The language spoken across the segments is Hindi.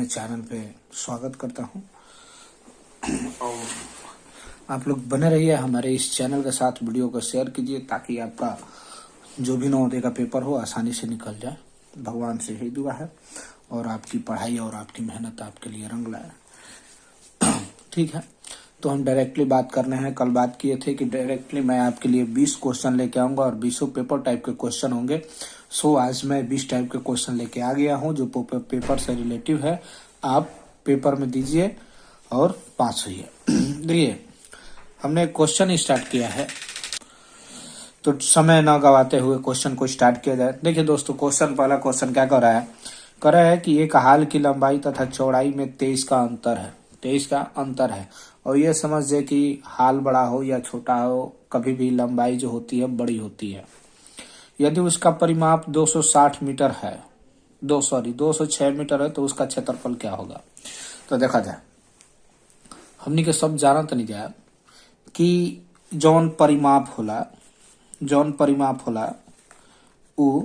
चैनल पे स्वागत करता हूं और आप लोग बने रहिए हमारे इस चैनल के साथ। वीडियो को शेयर कीजिए ताकि आपका जो भी नवोदय का पेपर हो आसानी से निकल जाए। भगवान से यही दुआ है और आपकी पढ़ाई और आपकी मेहनत आपके लिए रंग लाए। ठीक है, तो हम डायरेक्टली बात करने हैं। कल बात किए थे कि डायरेक्टली मैं आपके लिए 20 क्वेश्चन लेके आऊंगा और 20 पेपर टाइप के क्वेश्चन होंगे। सो आज मैं 20 टाइप के क्वेश्चन लेके आ गया हूं जो पेपर से रिलेटिव है। आप पेपर में दीजिए और पास होइए। देखिए, हमने क्वेश्चन स्टार्ट किया है तो समय न गवाते हुए क्वेश्चन को स्टार्ट किया जाए। देखिए दोस्तों, पहला क्वेश्चन क्या कर रहा है? कर रहा है कि एक हाल की लंबाई तथा चौड़ाई में 23 का अंतर है। 23 का अंतर है और ये समझिए कि हाल बड़ा हो या छोटा हो, कभी भी लंबाई जो होती है बड़ी होती है। यदि उसका परिमाप 260 मीटर है, 206 मीटर है, तो उसका क्षेत्रफल क्या होगा? तो देखा जाए, हमनी के सब जानत नहीं जाए कि जौन परिमाप होला उ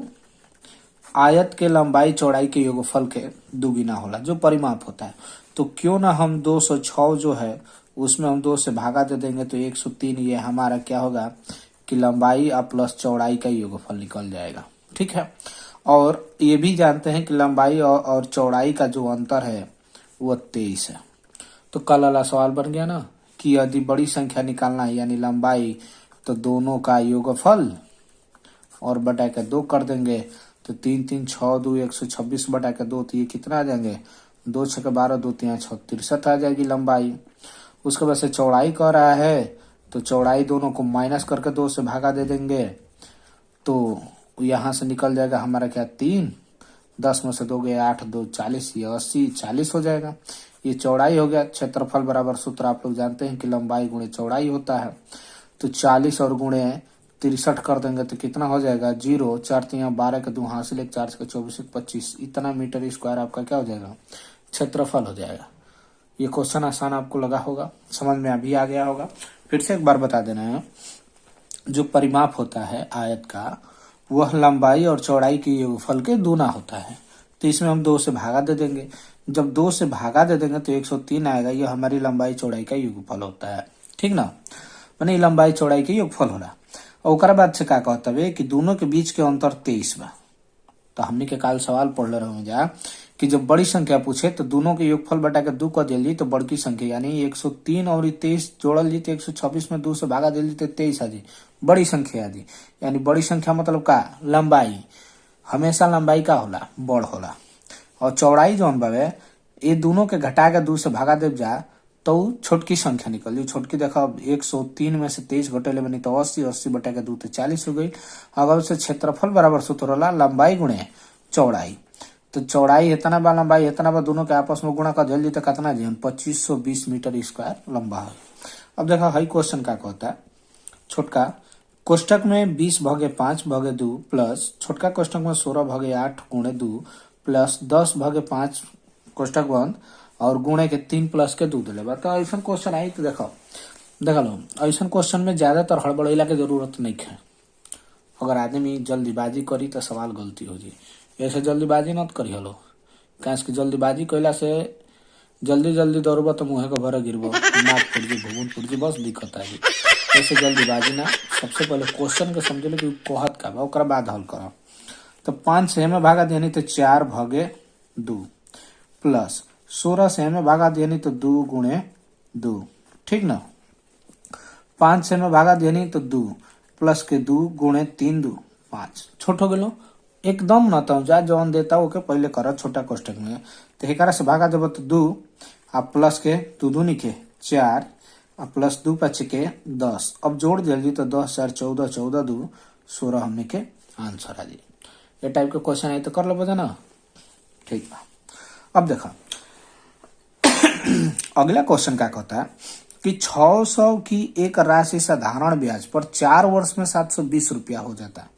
आयत के लंबाई चौड़ाई के योगफल के दुगुना होला, जो परिमाप होता है। तो क्यों ना हम 206 जो है उसमें हम 2 से भागा दे देंगे तो 103। ये हमारा क्या होगा कि लंबाई प्लस चौड़ाई का योगफल निकल जाएगा। ठीक है, और ये भी जानते हैं कि लंबाई और चौड़ाई का जो अंतर है वो 23 है। तो कल वाला सवाल बन गया ना कि यदि बड़ी संख्या निकालना है यानी लंबाई, तो दोनों का योगफल और बटा के 2 कर देंगे तो 3 3 6 2 126 बटा के 2, तो ये कितना आ जाएंगे? 2 6 12 2 3 6 63 आ जाएगी लंबाई। उसके बाद से चौड़ाई कह रहा है तो चौड़ाई दोनों को माइनस करके 2 से भागा दे देंगे तो यहां से निकल जाएगा हमारा क्या 3। 10 में से 2 गए 8, 2 40, ये 80 40 हो जाएगा। ये चौड़ाई हो गया। क्षेत्रफल बराबर सूत्र आप लोग जानते हैं कि लंबाई गुणे चौड़ाई होता है। तो 40 और गुणे 63 कर देंगे तो कितना हो जाएगा? 0 4 3 12 के 2 हासिल 1 4 के 24 25, इतना मीटर स्क्वायर आपका क्या हो जाएगा? क्षेत्रफल हो जाएगा। ये क्वेश्चन आसान आपको लगा होगा, समझ में अभी आ गया होगा। फिर से एक बार बता देना है, जो परिमाप होता है आयत का वह लंबाई और चौड़ाई के योगफल के दूना होता है। तो इसमें हम 2 से भागा दे देंगे। जब 2 से भागा दे देंगे तो 103 आएगा। यह हमारी लंबाई चौड़ाई का योगफल होता है। ठीक ना, माने लंबाई चौड़ाई के योगफल होला। और ओकरा बाद से का कहता है कि दोनों के बीच के अंतर 23 बा। तो हमने के काल सवाल पढ़ रहे जा कि जब बड़ी संख्या पूछे तो दोनों के योगफल बटा के 2 कर दिल जी तो बड़की संख्या यानी 103 और 23 जोड़ल जी तो 126 में 2 से भागा दिल जी तो 23 आ जी, बड़ी संख्या आ जी। यानी बड़ी संख्या मतलब का? लंबाई। हमेशा लंबाई का होला? बड़ होला। और चौड़ाई जौन बावे ये दोनों के घटा के 2 से भागा देव जा तो छोटकी संख्या निकल जी। छोटकी देखा 103 में से 23 घटेले बनी तो 80, 80 बटा के 2 तो 40 हो गई। अगर से क्षेत्रफल बराबर सूत्र होला लंबाई गुणे चौड़ाई। तो चौड़ाई इतना बा, लंबाई इतना बा, दोनों के आपस में गुणा कर जल्दी तो कितना जी? 2520 मीटर स्क्वायर लंबा है। अब देखा हाई क्वेश्चन का कहता है, छोटका कोष्टक में 20/5/2 प्लस छोटका कोष्टक में 16/8/2 प्लस 10/5 कोष्टक बंद और गुणे के 3 प्लस के 2 दिले बा। तो ऐसा क्वेश्चन आई तो देखा लो, ऐसा क्वेश्चन में ज्यादातर हड़बड़ैला के जरूरत नहीं है। अगर आदमी जल्दीबाजी करी तो सवाल गलती हो जी। ऐसे जल्दीबाजी मत करी हलो, काश की जल्दीबाजी कैला से जल्दी जल्दी दौड़ब तो मुँह के भर गिरब, नाक फुट जी, भूगुन फुट जी, बस दिक्कत आ जी। ऐसे जल्दीबाजी ना, सबसे पहले क्वेश्चन के समझ लो कि कहत का बा, ओकरा बाद हल करो। तो 5 से में भागा दिया तो 4/2 प्लस 16 से में भागा दिया तो 2 गुणे 2। ठीक ना, 5 से में भागा दिया तो 2 प्लस के 2 गुणे 3 2 5। छोट हो गलो एकदम न तो जा जौन देता ओके पहले कर छोटा कोष्टक में। तो एकरा से भागा देव तो 2 आ प्लस के 2 दूनी के 4 आ प्लस 2 5 के 10। अब जोड़ दिल जी तो 10 4 14 14 2 16 हमने के आंसर आ जी। ये टाइप के क्वेश्चन आई तो कर लो बजा ना। ठीक बा, अब देखा अगला क्वेश्चन क्या कहता है कि 600 की एक राशि साधारण ब्याज पर 4 वर्ष में 720 रुपया हो जाता है।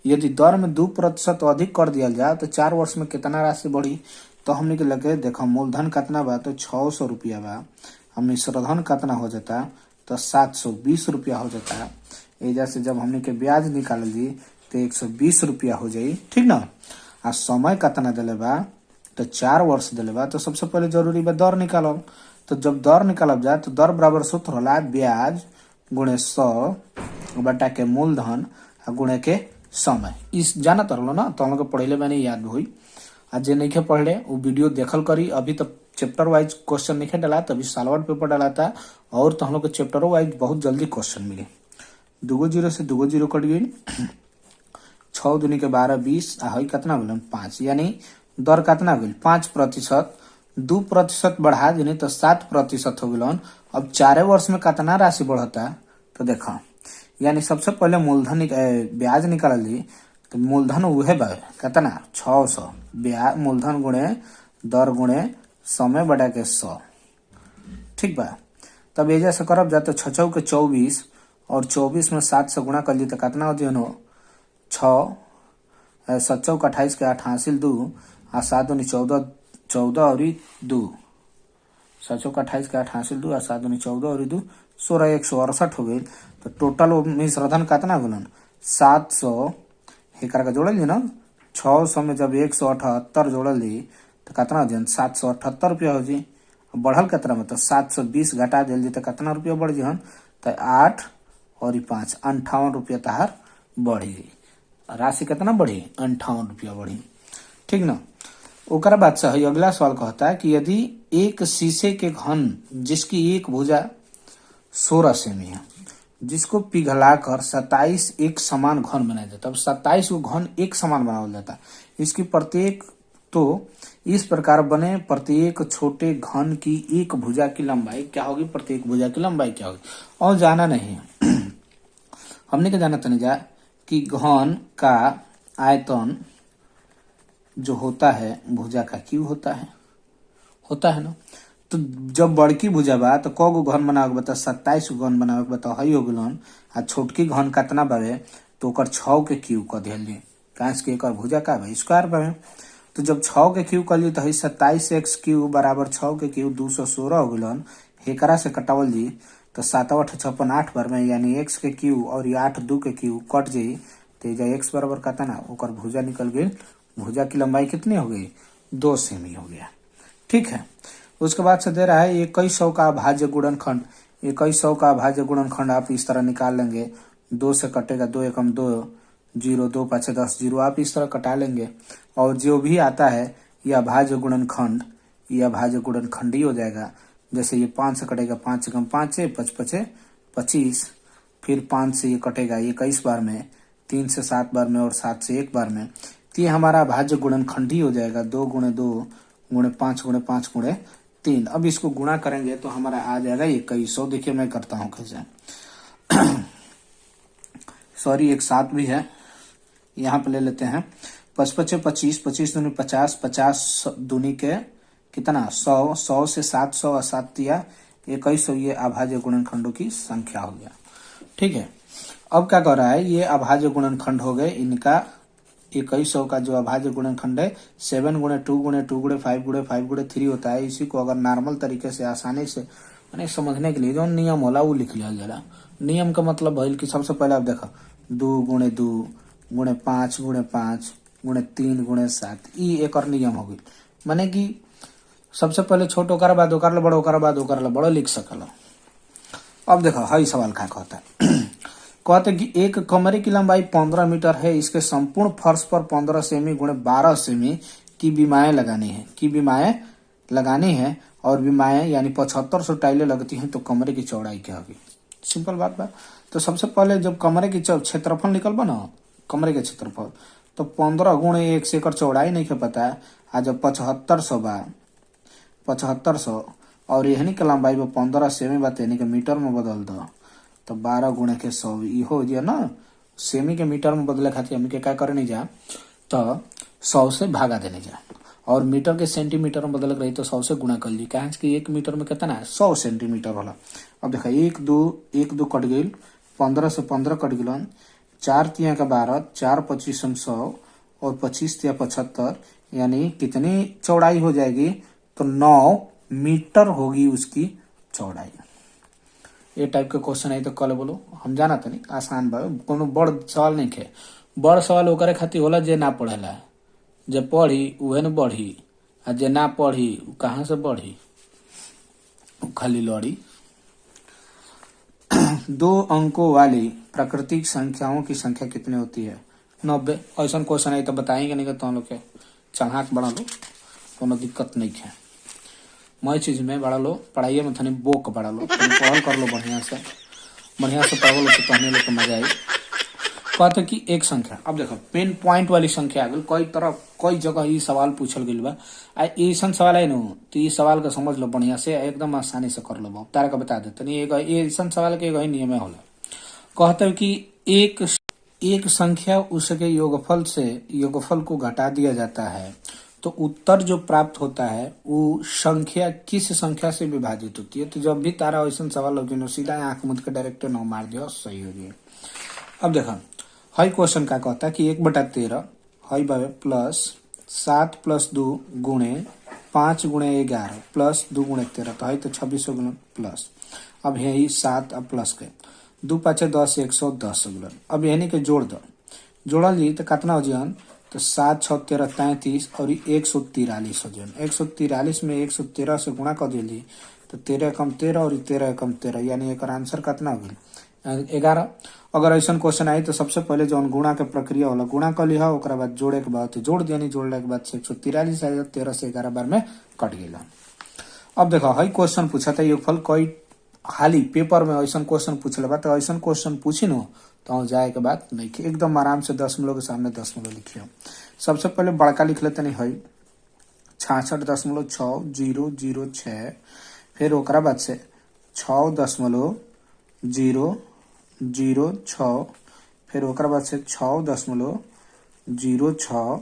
यदि दर में 2% अधिक कर दिया जाए तो 4 वर्ष में कितना राशि बढ़ी? तो हमने के लगे देखो मूलधन कितना बा तो 600 रुपया बा, हम मिश्रधन कितना हो जाता तो 720 रुपया हो जाता है। एजा से जब हमने के ब्याज निकाल दी तो 120 रुपया हो जाई। ठीक ना, आ समय कितना दिले बा तो 4 वर्ष दिले बा, तो सबसे पहले जरूरी बा दर निकालब। तो जब दर निकालब जा तो दर बराबर सूत्र होला ब्याज गुणे 100 बटा के मूलधन गुणे के समय। इस जानत रहलो ना, तो हम लोग पढ़ले बानी, याद हुई। आज जे नहीं पढ़ले वो वीडियो देखल करी। अभी तो चैप्टर वाइज क्वेश्चन नहीं डाला, तभी सालवार पेपर डाला था, और तो हम लोग के चैप्टर वाइज बहुत जल्दी क्वेश्चन मिले। 2 जीरो से 2 जीरो कट गई, 6 दूनी के 12 20 कितना बोले 5, यानी दर कितना गई 5%। 2% बढ़ा देनी तो 7% हो गलन। अब 4 वर्ष में कितना राशि बढ़ता तो देखा, यानी सबसे पहले मूलधन ब्याज निकाल ली, तो मूलधन उहे बा कितना 600, ब्याज मूलधन गुणे दर गुणे समय बढ़ा के 100, ठीक बा। तब ये जैसे करब जा तो 6 के 24 और 24 में 7 से गुणा कर ली तो कितना हो जाए 6, 7 चौक 28 के 88 2 आ 7 दूनी 14 14 और 2, 7 चौक 28 के 88 2 आ 7 दूनी 14 और 2 16 168 हो गई। तो टोटल मिश्रधन कितना गुलन 700 एक का जोड़ल जी ना, 600 में जब 178 जोड़ल जी तो कितना हो जाए 778 रुपया हो जी। बढ़ल कितना मतलब 720 घटा दिल जी तो कितना रुपया बढ़ जी, तो 8 और 5 58 रुपया तहार बढ़ी, राशि कितना बढ़ी 58 रुपया बढ़ी, ठीक ना। ओकरा बाद से अगला सवाल कहता है कि यदि एक शीशे के घन जिसकी एक भुजा 16 सेमी है, जिसको पिघलाकर 27 एक समान घन बनाया जाता है। अब 27 को घन एक समान बनाया जाता है। इसकी प्रत्येक तो इस प्रकार बने, प्रत्येक छोटे घन की एक भुजा की लंबाई क्या होगी, प्रत्येक भुजा की लंबाई क्या होगी। और जाना नहीं हमने क्या जाना नहीं जा कि घन का आयतन जो होता है भुजा का क्यों होता है ना। तो जब बड़की भुजा बा तो क गो घन बनावे बता 27 गो घन बनावे बता हई हो गलन। आ छोटकी घन कितना बावे तो ओकर 6 के क्यूब कर दियल जी, काहे के एकर भुजा का बा स्क्वायर बावे। तो जब 6 के क्यूब कर ली तो हई 27x क्यूब बराबर 6 के क्यूब 216 हो गलन। एकरा से कटावल जी तो 7 8 56 8 बार में, यानी x के क्यूब और 8 2 के क्यूब कट जाई तो ये x बराबर कितना ओकर भुजा निकल गई। भुजा की लंबाई कितनी हो गई 2 सेमी हो गया, ठीक है। उसके बाद से दे रहा है 2100 का अभाज्य गुणनखंड। 2100 का अभाज्य गुणनखंड आप इस तरह निकाल लेंगे, 2 से कटेगा 2 एकम 2 0 2 5 10 0, आप इस तरह कटा लेंगे। और जो भी आता है यह अभाज्य गुणनखंड, यह अभाज्य गुणनखंड ही हो जाएगा। जैसे ये 5 से कटेगा 5 एकम 5 5 5 25, फिर 5 से ये कटेगा 21 बार में, 3 से 7 बार में और 7 से 1 बार में। तो ये हमारा अभाज्य गुणनखंड ही हो जाएगा 2 गुणे 2 गुणे 5 गुणे 5 गुणे 3। अब इसको गुणा करेंगे तो हमारा आ जाएगा 2100। देखिए मैं करता हूं कैसे सॉरी एक 7 भी है, यहाँ पे ले लेते हैं। 5 5 25 25 दूनी 50 50 दूनी के कितना 100 100 से 700 और 7 दिया 2100। ये अभाज्य गुणनखंडों की संख्या हो गया, ठीक है। अब क्या कर रहा है, ये अभाज्य गुणनखंड हो गए इनका। 2100 का जो अभाज्य गुणनखंड है 7 गुणे 2 गुणे 2 गुणे 5 गुणे 5 गुणे 3 होता है। इसी को अगर नॉर्मल तरीके से आसानी से यानी समझने के लिए जो नियम होला वो लिख लिया जरा। नियम का मतलब भइल कि सबसे पहले आप देखो 2 गुणे 2 गुणे 5 गुणे 5 गुणे 3 गुणे 7, ई एक और नियम हो गई। माने कि सबसे पहले छोट ओकर बाद ओकर बड़ ओकर बाद ओकर बड़ लिख सकल। अब देखो हई सवाल क्या कहता है कहते कि एक कमरे की लंबाई 15 मीटर है, इसके संपूर्ण फर्श पर 15 सेमी गुणे 12 सेमी की बीमाएं लगानी है और बीमाएं यानी 7500 टाइलें लगती हैं, तो कमरे की चौड़ाई क्या होगी। सिंपल बात बा। तो सबसे पहले जब कमरे की क्षेत्रफल निकल बा ना, कमरे के क्षेत्रफल तो 15 गुणे 1 से एकर चौड़ाई नहीं के पता है। आज जब 7500 बा 7500 और यहनी के लंबाई बा 15 सेमी बा, यानी के मीटर में बदल दो तो 12 गुणे के 100 हो जाए ना। सेमी के मीटर में बदले खातिर हमके क्या करे नहीं जा तो 100 से भागा देने जा, और मीटर के सेंटीमीटर में बदल रही तो 100 से गुणा कर ली। कहा कि 1 मीटर में कितना है 100 सेंटीमीटर वाला। अब देखा 1 2 कट गई, 15 से 15 कट गलन, 4 तिया का 12 4 25 100 और 25 तिया 75, यानी कितनी चौड़ाई हो जाएगी तो 9 मीटर होगी उसकी चौड़ाई। ये टाइप के क्वेश्चन है तो कल बोलो हम जाना तो नहीं आसान बा, कोनो बड़ सवाल नहीं खे। बड़ सवाल ओकरे खातिर होला जे ना पढ़ेला, जे पढ़ी उहे न बढ़ी। आ जे ना पढ़ी उ कहाँ से बढ़ी, उ खाली लड़ी। दो अंकों वाली प्राकृतिक संख्याओं की संख्या कितनी होती है? 90। ऐसा क्वेश्चन है तो बताएंगे नहीं कि तुम लोग के चढ़ाक बड़ा लो, कोनो दिक्कत नहीं है। मैं चीज में बड़ा लो, पढ़ाई में थनी बोक बड़ा लो, पढ़ल कर लो बढ़िया से पढ़ लो तो कहने लोग मजा आई। कहते कि एक संख्या, अब देखो पेन पॉइंट वाली संख्या आ गई, कई तरह कई जगह ये सवाल पूछल गई बा। ऐसा सवाल है न तो ये सवाल का समझ लो बढ़िया से, एकदम आसानी से कर लो। तारा का बता देते नहीं, ऐसा सवाल के ही नियम होला। कहते कि एक संख्या उसके योगफल को घटा दिया जाता है तो उत्तर जो प्राप्त होता है वो संख्या किस संख्या से विभाजित होती है। तो जब भी तारा ऐसा सवाल हो सीधा आंख मुद के डायरेक्ट न मार दियो, सही हो गया। अब देखा हाई क्वेश्चन का कहता है कि 1/13 हाई बाबे प्लस 7 + 2 गुणे 5 गुणे 11 प्लस 2 गुणे 13 तो हाई तो 26 हो गलन प्लस। अब यही 7 अब प्लस के 2 × 5 = 10 110 हो गलन। अब यही के जोड़ दो, जोड़ल जी तो कितना हो जान तो 7 × 6 = 13 33 और 143 हो जान। 143 में 113 से गुणा कर दिली तो 13 × 13 और 13 × 13 यानी एक आंसर कितना हो गई 11। अगर ऐसा क्वेश्चन आई तो सबसे पहले जो गुणा के प्रक्रिया होला गुणा कर लिया, ओकरा बाद जोड़े के बाद तो जोड़ दिया, जोड़ने के बाद 143 आएगा, 13 से 11 बार में कट गया। अब देखो हई क्वेश्चन पूछा था योगफल कोई हाली पेपर में ऐसा क्वेश्चन पूछले बा तो ऐसा क्वेश्चन पूछी न तो जाए के बात नहीं, एकदम आराम से दशमलव के सामने दशमलव लिखियो। सबसे पहले बड़का लिख लेते नहीं है 66.6006, फिर ओकरा बाद से 6.006, फिर ओकरा बाद से 6.06,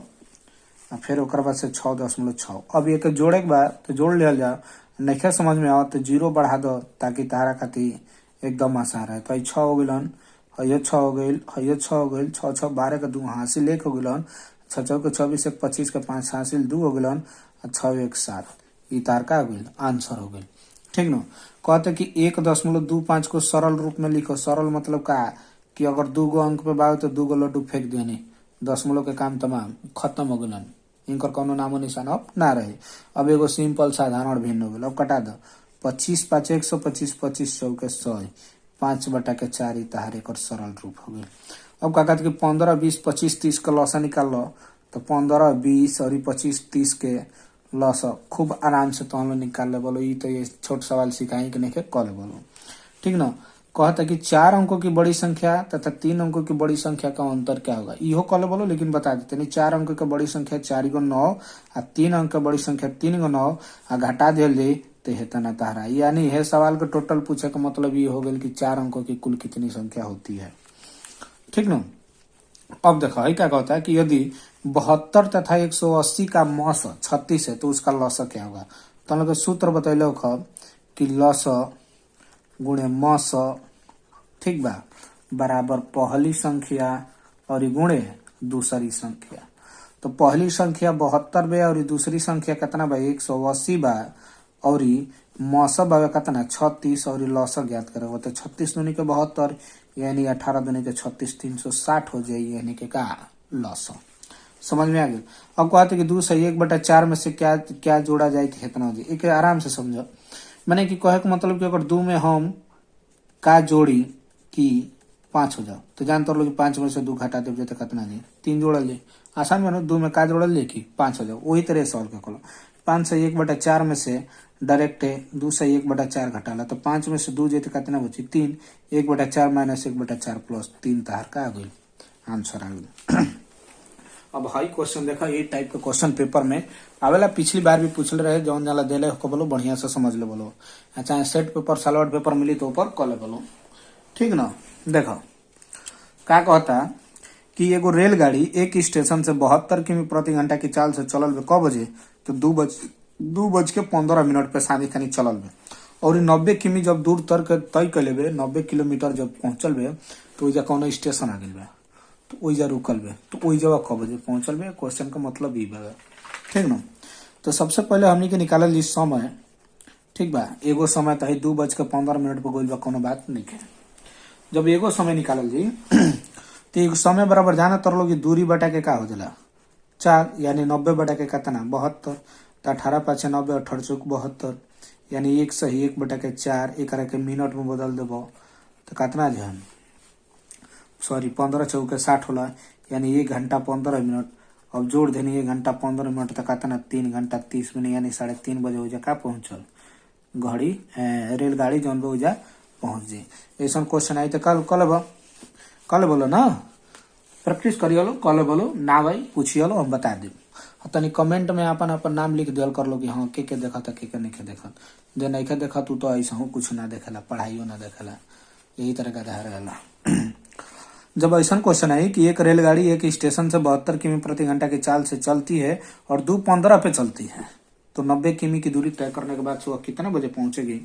फिर ओकरा बाद से 6.6। अब एक जोड़े के बाद तो जोड़ लिया जा, नहीं समझ में आओ तो 0 बढ़ा दो ताकि तारा खातिर एकदम आसान रहे। तो 6 हो गलन, हयो 6 हो गई, हयो 6 हो गई, 6 6 12 के 2 हासिल 1 हो गलन, 6 6 के 24 1 25 के 5 हासिल 2 हो गलन, 6 1 7 ई तार का हो गई आंसर हो गई। ठीक न। कहते कि 1.25 को सरल रूप में लिखो। सरल मतलब का कि अगर 2 गो अंक पे बाव तो 2 गो लड्डू फेंक देनी, दशमलव के काम तमाम खत्म हो गलन, इनकर कोनो नामो निशान अब ना रहे। अब एगो सिंपल साधारण भिन्न हो गल। अब कटा दो 25 × 5 = 125, 25 × 4 = 100, 5/4 तहार एक सरल रूप हो गई। अब का कहते कि 15 20 25 30 का लसा निकाल लो तो 15 20 और 25 30 के लसा खूब आराम से तो हम लोग निकाल ले बोलो। ये तो ये छोट सवाल सिखाई कि नहीं कॉल बोलो। ठीक ना। कहता कि 4 अंकों की बड़ी संख्या तथा 3 अंकों की बड़ी संख्या का अंतर क्या होगा, इहो कॉल बोलो लेकिन बता देते नहीं। 4 अंक की बड़ी संख्या 4 × 9 और 3 अंक की बड़ी संख्या 3 × 9 आ घटा दिल तो हेतना तारा, यानी यह सवाल का टोटल पूछे का मतलब ये हो गया कि 4 अंकों की कुल कितनी संख्या होती है। ठीक ना। अब देखो क्या कहता है कि यदि 72 तथा 180 का मौस 36 है तो उसका लसा क्या होगा। तो हम लोग सूत्र बतैलो कि लसा गुणे मौस, ठीक बा, बराबर पहली संख्या और गुणे दूसरी संख्या। तो पहली संख्या 72 बे और दूसरी संख्या कितना बा 180 बा और मौसम बा कितना 36 और लसा ज्ञात करेगा तो 36 दूनी के 72 यानी 18 दूनी के 36 360 हो जाए, यानी के का लसा। समझ में आ गया। अब कहते कि 2 से 1/4 में से क्या क्या जोड़ा जाए कि कितना हो जाए, एक आराम से समझो। मैंने कि कहे का मतलब कि अगर 2 में हम का जोड़ी कि 5 हो जाओ तो जानते लोग 5 में से 2 घटा दे तो कितना जी 3 जोड़ल जी, आसान में 2 में का जोड़ल जी कि 5 हो जाओ। वही तरह सॉल्व कर करो। 5 से 1/4 में से डायरेक्ट 2 से 1/4 घटाला तो 5 में से 2 जेते कितना बची 3, 1/4 - 1/4 प्लस 3 तार का आ गई आंसर आ गई। अब हाई क्वेश्चन देखा ये टाइप के क्वेश्चन पेपर में आवेला, पिछली बार भी पूछल रहे जौन जाला देले को बोलो बढ़िया से समझ ले बोलो, चाहे सेट पेपर सलवार पेपर मिली तो ऊपर कॉल बोलो। ठीक ना। देखो का कहता कि एगो रेलगाड़ी एक स्टेशन से 72 किमी प्रति घंटा की चाल से चलल बे कब बजे तो 2:15 पे शादी खानी चलल बे और 90 किमी जब दूर तय कर बे 90 किलोमीटर जब पहुंचल बे तो ओइजा कौन स्टेशन आ गइल बे तो ओइजा रुकल बे तो ओइजा कब बजे पहुंचल बे। क्वेश्चन का मतलब ई बा। ठीक ना। तो सबसे पहले हमनी के निकालल जी समय। ठीक बा, एगो समय तो 2:15 पे गइल बा, कोनो बात नहीं है। जब एगो समय निकालल जी तो एगो समय बराबर जाना तर लोग दूरी बटा के का हो जाला 4, यानी 90 बटा के कितना 72, तो 18×5 = 90, 18×4 = 72, यानी 101/4 एक के मिनट में बदल देबो तो कितना जान, सॉरी 15×4 = 60 होला, यानी 1 घंटा 15 मिनट। अब जोड़ देनी 1 घंटा 15 मिनट तो कितना 3 घंटा 30 मिनट, यानी 3:30 बजे हो का पहुंचल घड़ी रेलगाड़ी जौन हो पहुंच जाए। ऐसा क्वेश्चन आई तो कल बोलो ना, प्रैक्टिस करियो, कल बोलो ना भाई पूछियो, हम बता दे। तनी कमेंट में अपन अपन नाम लिख दियल कर लो कि हाँ के देखा था के नहीं देखा, जे नहीं देखा तू तो ऐसा हूँ कुछ ना देखेला, पढ़ाइयो ना देखेला, यही तरह का रहेला। जब ऐसा क्वेश्चन आई कि एक रेलगाड़ी एक स्टेशन से 72 किमी/घंटा की चाल से चलती है और 2:15 पे चलती है, तो 90 किमी की दूरी तय करने के बाद सुबह कितने बजे पहुंचेगी।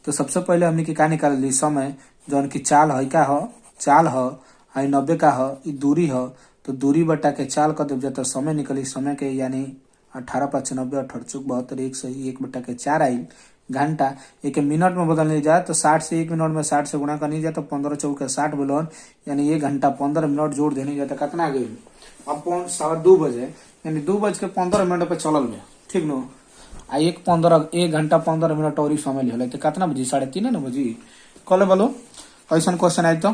तो सबसे पहले हमने की निकाल ली समय, जो उनकी चाल है का हो, चाल हो 90 का हो, दूरी हो, तो दूरी बटा के चाल कर देव तो समय निकली, समय के यानी 18×5 = 90, 18×4 = 72, 1/4 आई घंटा। एक मिनट में बदलने जाए तो 60 से 1 मिनट में 60 से गुणा करनी जाए तो 15×4 = 60 बोलन, यानी 1 घंटा 15 मिनट जोड़ देने जाए तो कितना गई अपन 2:15 बजे, यानी 2:15 पे चलल में, ठीक नो। 1 घंटा 15 मिनट और समय लिया तो कितना बजी, 3:30 ना बजी। कल बोलो ऐसा क्वेश्चन आए तो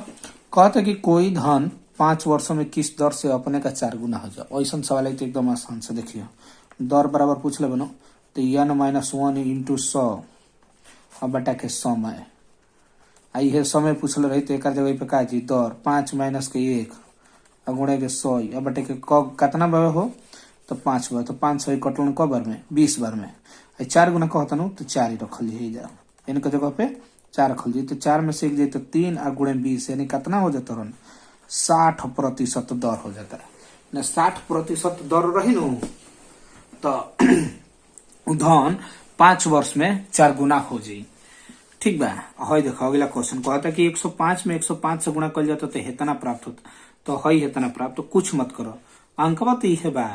कहते कि कोई धन 5 वर्षों में किस दर से अपने का 4 गुना हो जाए। ऐसा सवाल है तो एकदम आसान से देखियो, दर बराबर पूछ ले बनो तो n - 1 × 100 अब बटा के समय, आई है समय पूछल रही तो एक जगह पे का जी दर 5 - 1 गुणे के 100 अब बटे के कितना बार हो तो 5 बार, तो 500 कटलन क बार में 20 बार में, 4 गुना कहता नु तो 4 ही रखल जा, इनके जगह पे 4 रखल जी, तो 4 में से 1 जाए तो 3 और गुणे 20 यानी कितना हो जाता रन 60% दर हो जाता है। 60% दर रही नु तो धन 5 वर्ष में 4 गुना हो जाये, ठीक बा। हई देखो अगला क्वेश्चन कहता कि 105 में 105 से गुणा कर जाता तो हेतना प्राप्त होता, तो हई हेतना प्राप्त, तो कुछ मत करो, अंकवा तो यह बा,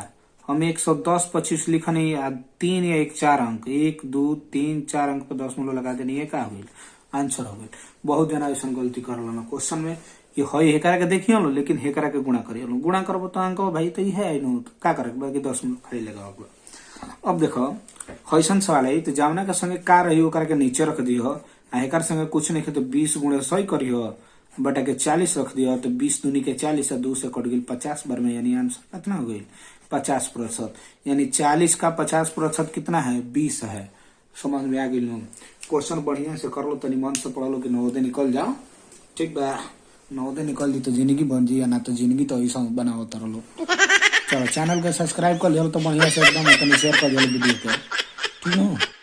हम 110 25 लिखनी 3 या 1 4 अंक, 1 2 3 4 अंक पे 10 मूल्य लगा देनी, का हुई आंसर हो गई। बहुत जना ऐसा गलती कर लो क्वेश्चन में, ये हई हेकरा के देखियो लो, लेकिन हेकरा के गुणा करियो लो, गुणा करबो तो अंक भाई तो यह है नु, का करे बाकी 10 मिनट खाली लगा। अब देखो कैसन सवाल है, तो जावना के संगे का रही ओकरा के नीचे रख दियो, हेकर संगे कुछ नहीं तो 20 × 100 करियो बटा के 40 रख दियो, तो 20 दूनी के 40 और 2 से कट गई 50 बार में, यानी आंसर कितना हो गई 50%, यानी 40 का 50% कितना है 20 है। समझ में आ गई लो, क्वेश्चन बढ़िया से कर लो, तनी मन से पढ़ लो कि नवोदय निकल जाओ, ठीक बा। नवोदय निकल जी तो जिंदगी बन जी, ना तो जिंदगी तो ऐसा बनाओ तर लो। चलो चैनल के सब्सक्राइब कर लियो तो बढ़िया से एकदम शेयर कर दियो वीडियो के, ठीक है।